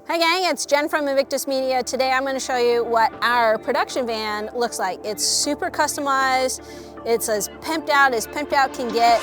Hi gang, it's Jen from Invictus Media. Today I'm going to show you what our production van looks like. It's super customized. It's as pimped out can get.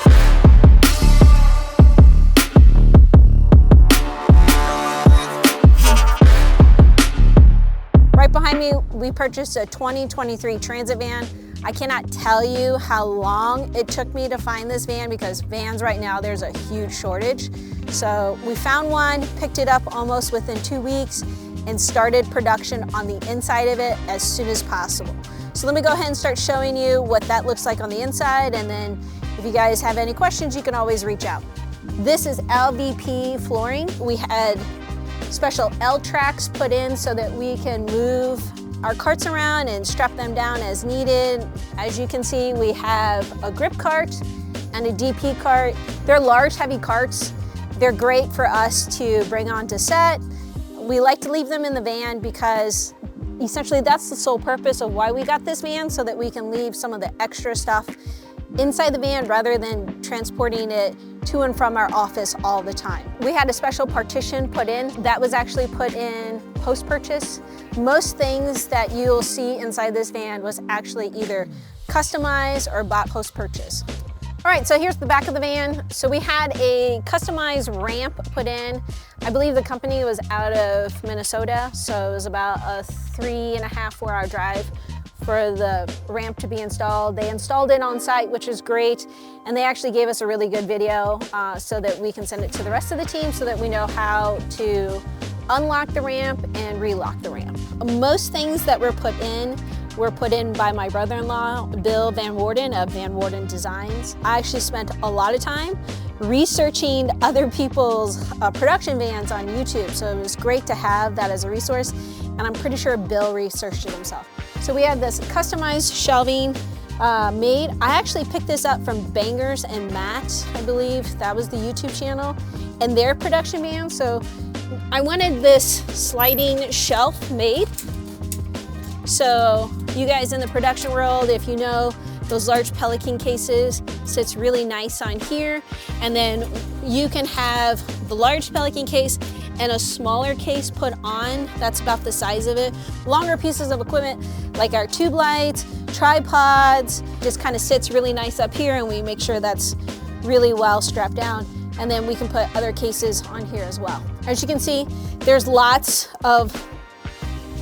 Right behind me, we purchased a 2023 Transit van. I cannot tell you how long it took me to find this van because vans right now, there's a huge shortage. So we found one, picked it up almost within 2 weeks and started production on the inside of it as soon as possible. So let me go ahead and start showing you what that looks like on the inside, and then if you guys have any questions, you can always reach out. This is LVP flooring. We had special L tracks put in so that we can move our carts around and strap them down as needed. As you can see, we have a grip cart and a DP cart. They're large, heavy carts. They're great for us to bring onto set. We like to leave them in the van because essentially that's the sole purpose of why we got this van, so that we can leave some of the extra stuff inside the van rather than transporting it to and from our office all the time. We had a special partition put in that was actually put in post-purchase. Most things that you'll see inside this van was actually either customized or bought post-purchase. All right, so here's the back of the van. So we had a customized ramp put in. I believe the company was out of Minnesota, so it was about a 3.5, 4 hour drive for the ramp to be installed. They installed it on site, which is great. And they actually gave us a really good video so that we can send it to the rest of the team so that we know how to unlock the ramp and relock the ramp. Most things that were put in by my brother-in-law, Bill Van Worden of Van Worden Designs. I actually spent a lot of time researching other people's production vans on YouTube, so it was great to have that as a resource, and I'm pretty sure Bill researched it himself. So we have this customized shelving made. I actually picked this up from Bangers and Matt, I believe. That was the YouTube channel, and their production van. So I wanted this sliding shelf made. So you guys in the production world, if you know, those large Pelican cases sits really nice on here. And then you can have the large Pelican case and a smaller case put on, that's about the size of it. Longer pieces of equipment like our tube lights, tripods, just kind of sits really nice up here, and we make sure that's really well strapped down. And then we can put other cases on here as well. As you can see, there's lots of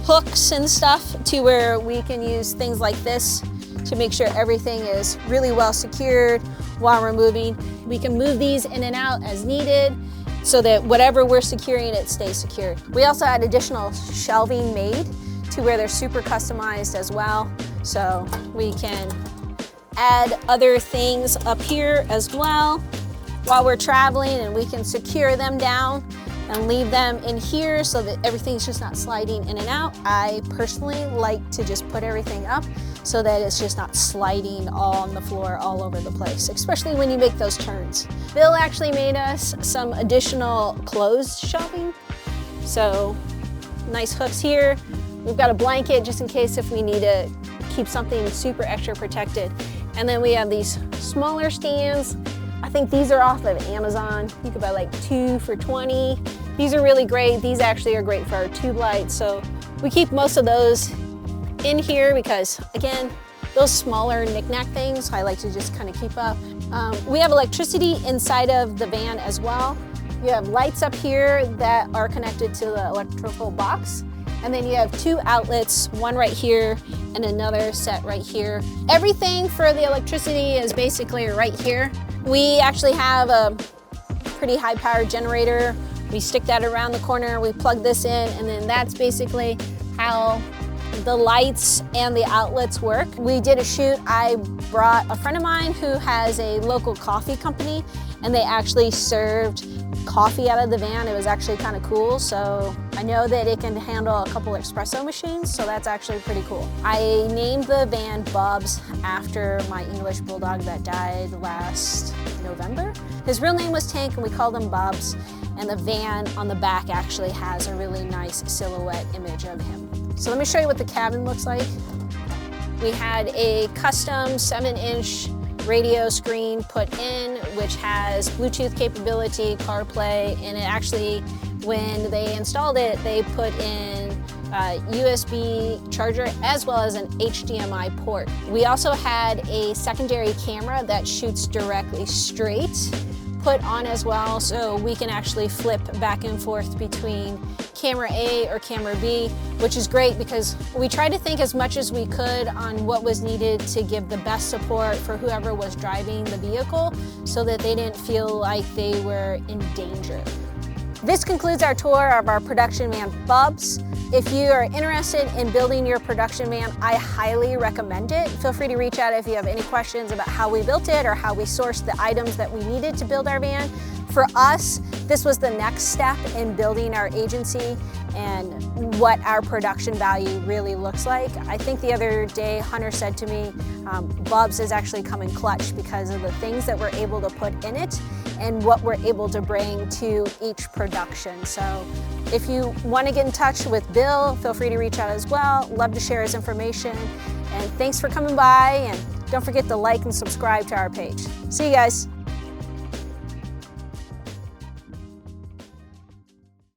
hooks and stuff to where we can use things like this to make sure everything is really well secured while we're moving. We can move these in and out as needed so that whatever we're securing, it stays secured. We also had additional shelving made to where they're super customized as well. So we can add other things up here as well while we're traveling, and we can secure them down and leave them in here so that everything's just not sliding in and out. I personally like to just put everything up so that it's just not sliding all on the floor all over the place, especially when you make those turns. Bill actually made us some additional closed shelving. So nice hooks here. We've got a blanket just in case if we need to keep something super extra protected. And then we have these smaller stands. I think these are off of Amazon. You could buy like 2 for $20. These are really great. These actually are great for our tube lights. So we keep most of those in here because, again, those smaller knick-knack things, I like to just kind of keep up. We have electricity inside of the van as well. You have lights up here that are connected to the electrical box. And then you have 2 outlets, one right here and another set right here. Everything for the electricity is basically right here. We actually have a pretty high powered generator. We stick that around the corner, we plug this in, and then that's basically how the lights and the outlets work. We did a shoot. I brought a friend of mine who has a local coffee company, and they actually served coffee out of the van. It was actually kind of cool. So I know that it can handle a couple espresso machines, so that's actually pretty cool. I named the van Bubs after my English bulldog that died last November. His real name was Tank, and we called him Bubs. And the van on the back actually has a really nice silhouette image of him. So let me show you what the cabin looks like. We had a custom 7-inch radio screen put in, which has Bluetooth capability, CarPlay, and it actually When they installed it, they put in a USB charger as well as an HDMI port. We also had a secondary camera that shoots directly straight put on as well, so we can actually flip back and forth between camera A or camera B, which is great because we tried to think as much as we could on what was needed to give the best support for whoever was driving the vehicle so that they didn't feel like they were in danger. This concludes our tour of our production van Bubs. If you are interested in building your production van, I highly recommend it. Feel free to reach out if you have any questions about how we built it or how we sourced the items that we needed to build our van. For us, this was the next step in building our agency and what our production value really looks like. I think the other day Hunter said to me, Bubs has actually come in clutch because of the things that we're able to put in it and what we're able to bring to each production. So if you want to get in touch with Bill, feel free to reach out as well. Love to share his information. And thanks for coming by, and don't forget to like and subscribe to our page. See you guys.